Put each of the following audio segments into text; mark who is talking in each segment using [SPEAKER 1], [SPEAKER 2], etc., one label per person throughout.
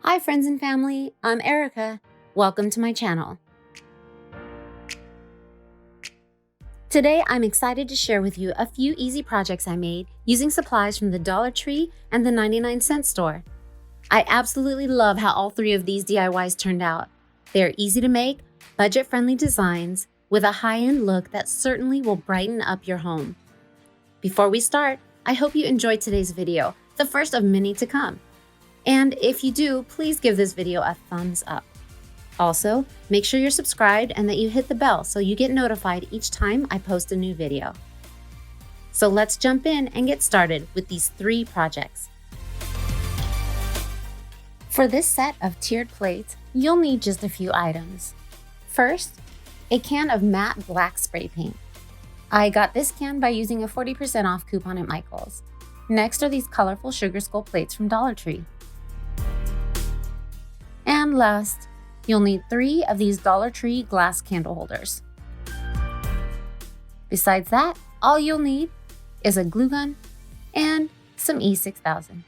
[SPEAKER 1] Hi friends and family, I'm Erica. Welcome to my channel. Today I'm excited to share with you a few easy projects I made using supplies from the Dollar Tree and the 99-cent store. I absolutely love how all three of these DIYs turned out. They are easy to make, budget-friendly designs with a high-end look that certainly will brighten up your home. Before we start, I hope you enjoyed today's video, the first of many to come. And if you do, please give this video a thumbs up. Also, make sure you're subscribed and that you hit the bell so you get notified each time I post a new video. So let's jump in and get started with these three projects. For this set of tiered plates, you'll need just a few items. First, a can of matte black spray paint. I got this can by using a 40% off coupon at Michael's. Next are these colorful sugar skull plates from Dollar Tree. And last, you'll need 3 of these Dollar Tree glass candle holders. Besides that, all you'll need is a glue gun and some E6000.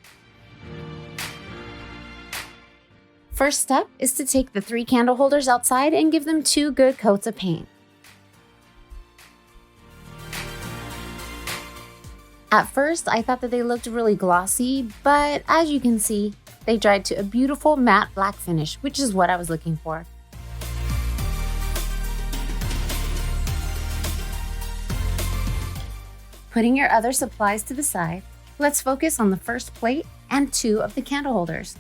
[SPEAKER 1] First step is to take the 3 candle holders outside and give them 2 good coats of paint. At first, I thought that they looked really glossy, but as you can see, they dried to a beautiful matte black finish, which is what I was looking for. Putting your other supplies to the side, let's focus on the first plate and 2 of the candle holders.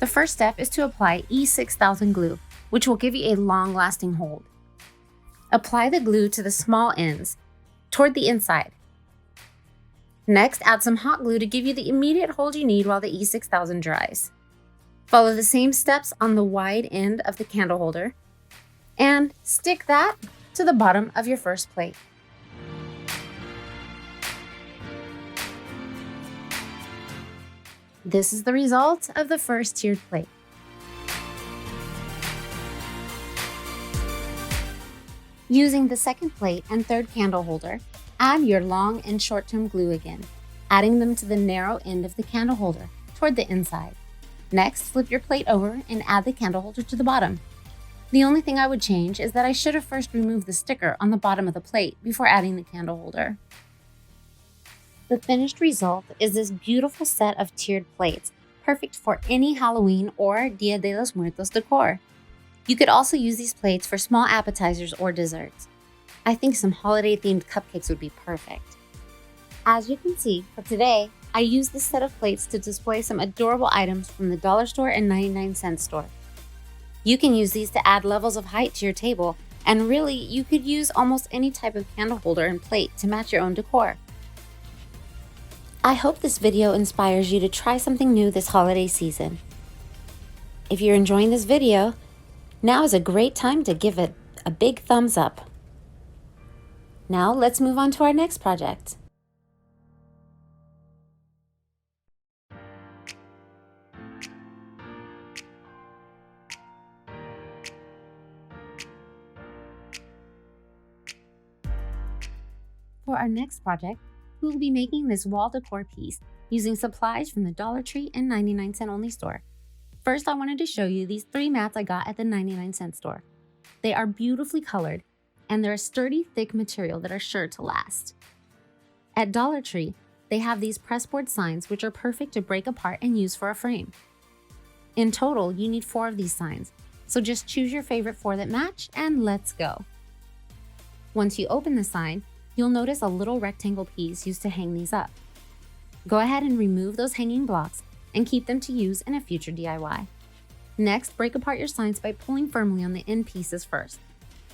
[SPEAKER 1] The first step is to apply E6000 glue, which will give you a long-lasting hold. Apply the glue to the small ends, toward the inside. Next, add some hot glue to give you the immediate hold you need while the E6000 dries. Follow the same steps on the wide end of the candle holder and stick that to the bottom of your first plate. This is the result of the first tiered plate. Using the second plate and third candle holder, add your long and short-term glue again, adding them to the narrow end of the candle holder toward the inside. Next, flip your plate over and add the candle holder to the bottom. The only thing I would change is that I should have first removed the sticker on the bottom of the plate before adding the candle holder. The finished result is this beautiful set of tiered plates, perfect for any Halloween or Dia de los Muertos decor. You could also use these plates for small appetizers or desserts. I think some holiday-themed cupcakes would be perfect. As you can see, for today, I used this set of plates to display some adorable items from the dollar store and 99-cent store. You can use these to add levels of height to your table, and really, you could use almost any type of candle holder and plate to match your own decor. I hope this video inspires you to try something new this holiday season. If you're enjoying this video, now is a great time to give it a big thumbs up. Now let's move on to our next project. For our next project, we will be making this wall decor piece using supplies from the Dollar Tree and 99-cent only store. First, I wanted to show you these 3 mats I got at the 99-cent store. They are beautifully colored, and they're a sturdy, thick material that are sure to last. At Dollar Tree, they have these pressboard signs which are perfect to break apart and use for a frame. In total, you need 4 of these signs, so just choose your favorite 4 that match and let's go. Once you open the sign, you'll notice a little rectangle piece used to hang these up. Go ahead and remove those hanging blocks and keep them to use in a future DIY. Next, break apart your signs by pulling firmly on the end pieces first.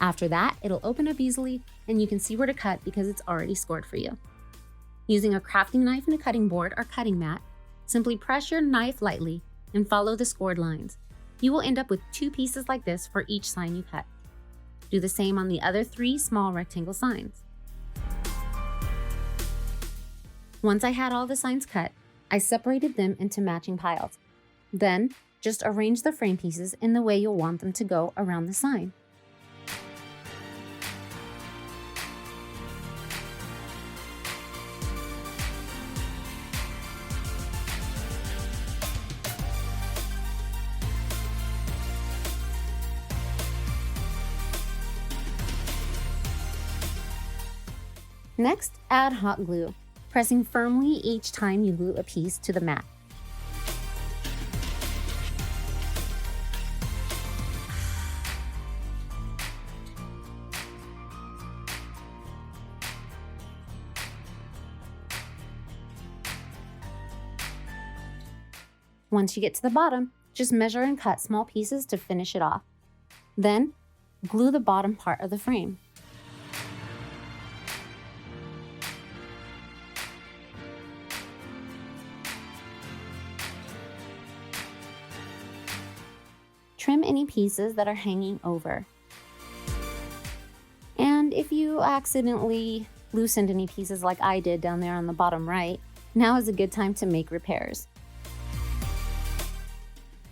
[SPEAKER 1] After that, it'll open up easily and you can see where to cut because it's already scored for you. Using a crafting knife and a cutting board or cutting mat, simply press your knife lightly and follow the scored lines. You will end up with 2 pieces like this for each sign you cut. Do the same on the other 3 small rectangle signs. Once I had all the signs cut, I separated them into matching piles. Then, just arrange the frame pieces in the way you'll want them to go around the sign. Next, add hot glue, pressing firmly each time you glue a piece to the mat. Once you get to the bottom, just measure and cut small pieces to finish it off. Then, glue the bottom part of the frame. Trim any pieces that are hanging over. And if you accidentally loosened any pieces like I did down there on the bottom right, now is a good time to make repairs.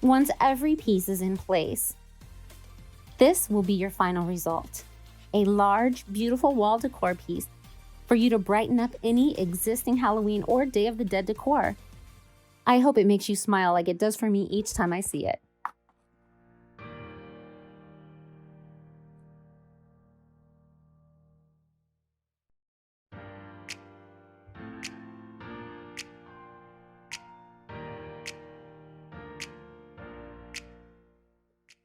[SPEAKER 1] Once every piece is in place, this will be your final result. A large, beautiful wall decor piece for you to brighten up any existing Halloween or Day of the Dead decor. I hope it makes you smile like it does for me each time I see it.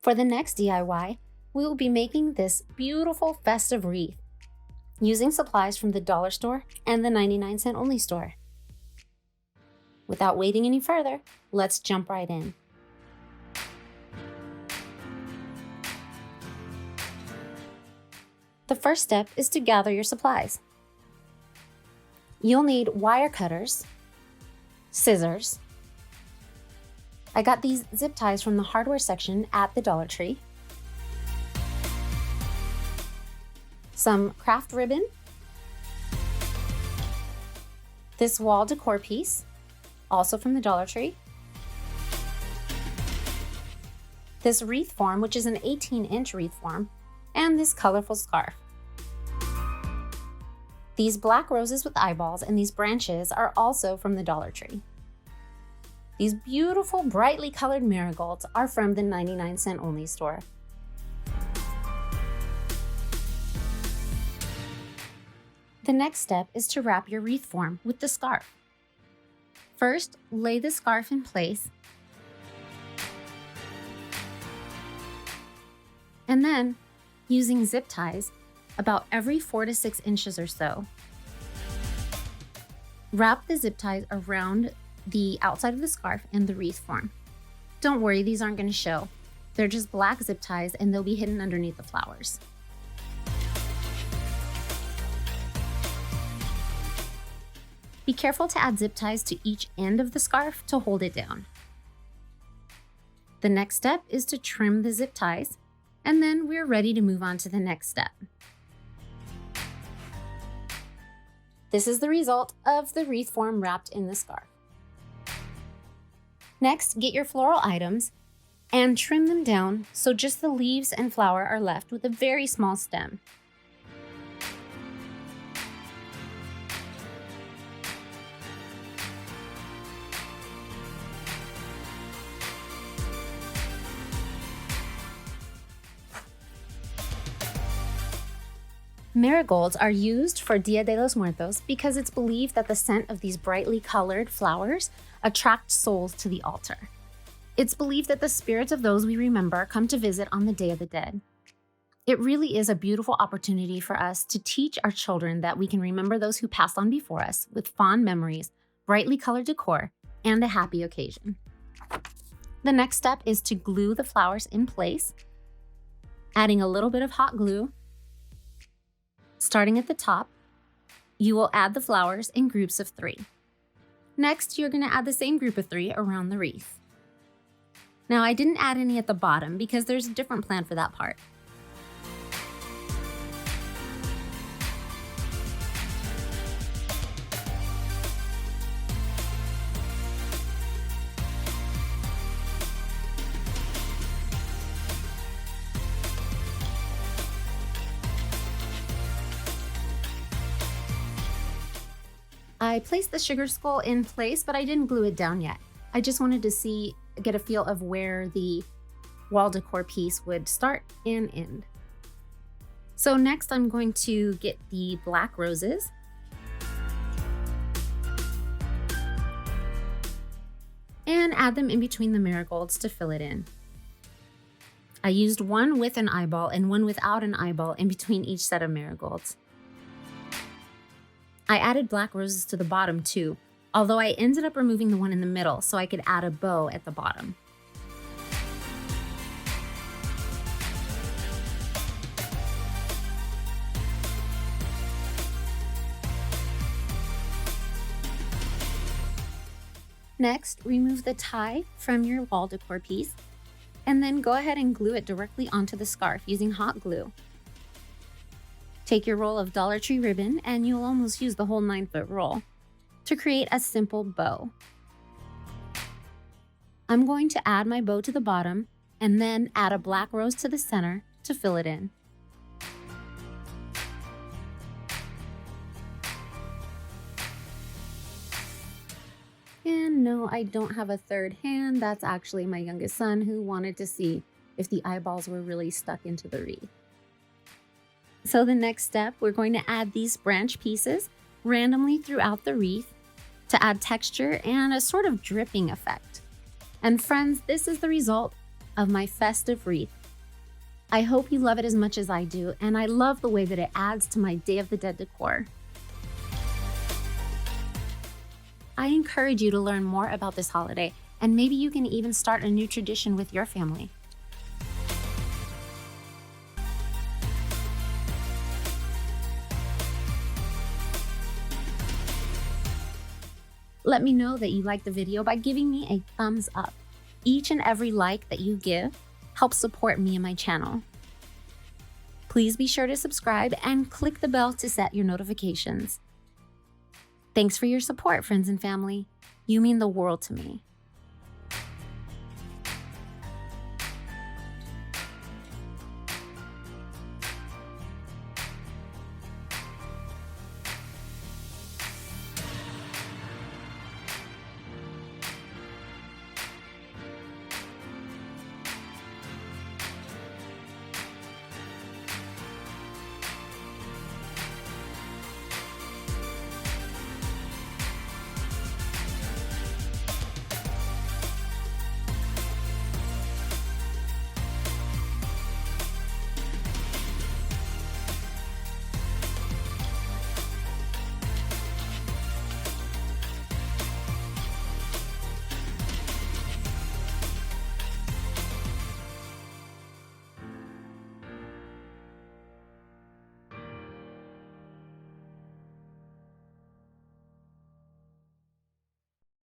[SPEAKER 1] For the next DIY, we will be making this beautiful festive wreath using supplies from the dollar store and the 99-cent only store. Without waiting any further, let's jump right in. The first step is to gather your supplies. You'll need wire cutters, scissors. I got these zip ties from the hardware section at the Dollar Tree. Some craft ribbon. This wall decor piece, also from the Dollar Tree. This wreath form, which is an 18-inch wreath form, and this colorful scarf. These black roses with eyeballs and these branches are also from the Dollar Tree. These beautiful, brightly colored marigolds are from the 99-cent only store. The next step is to wrap your wreath form with the scarf. First, lay the scarf in place, and then, using zip ties, about every 4 to 6 inches or so, wrap the zip ties around the outside of the scarf and the wreath form. Don't worry, these aren't going to show. They're just black zip ties and they'll be hidden underneath the flowers. Be careful to add zip ties to each end of the scarf to hold it down. The next step is to trim the zip ties, and then we're ready to move on to the next step. This is the result of the wreath form wrapped in the scarf. Next, get your floral items and trim them down so just the leaves and flower are left with a very small stem. Marigolds are used for Dia de los Muertos because it's believed that the scent of these brightly colored flowers attracts souls to the altar. It's believed that the spirits of those we remember come to visit on the Day of the Dead. It really is a beautiful opportunity for us to teach our children that we can remember those who passed on before us with fond memories, brightly colored decor, and a happy occasion. The next step is to glue the flowers in place, adding a little bit of hot glue. Starting at the top, you will add the flowers in groups of 3. Next, you're going to add the same group of 3 around the wreath. Now, I didn't add any at the bottom because there's a different plan for that part. I placed the sugar skull in place, but I didn't glue it down yet. I just wanted to get a feel of where the wall decor piece would start and end. So next I'm going to get the black roses and add them in between the marigolds to fill it in. I used one with an eyeball and one without an eyeball in between each set of marigolds. I added black roses to the bottom too, although I ended up removing the one in the middle so I could add a bow at the bottom. Next, remove the tie from your wall decor piece, and then go ahead and glue it directly onto the scarf using hot glue. Take your roll of Dollar Tree ribbon, and you'll almost use the whole 9-foot roll, to create a simple bow. I'm going to add my bow to the bottom, and then add a black rose to the center to fill it in. And no, I don't have a third hand. That's actually my youngest son who wanted to see if the eyeballs were really stuck into the wreath. So the next step, we're going to add these branch pieces randomly throughout the wreath to add texture and a sort of dripping effect. And friends, this is the result of my festive wreath. I hope you love it as much as I do, and I love the way that it adds to my Day of the Dead decor. I encourage you to learn more about this holiday, and maybe you can even start a new tradition with your family. Let me know that you liked the video by giving me a thumbs up. Each and every like that you give helps support me and my channel. Please be sure to subscribe and click the bell to set your notifications. Thanks for your support, friends and family. You mean the world to me.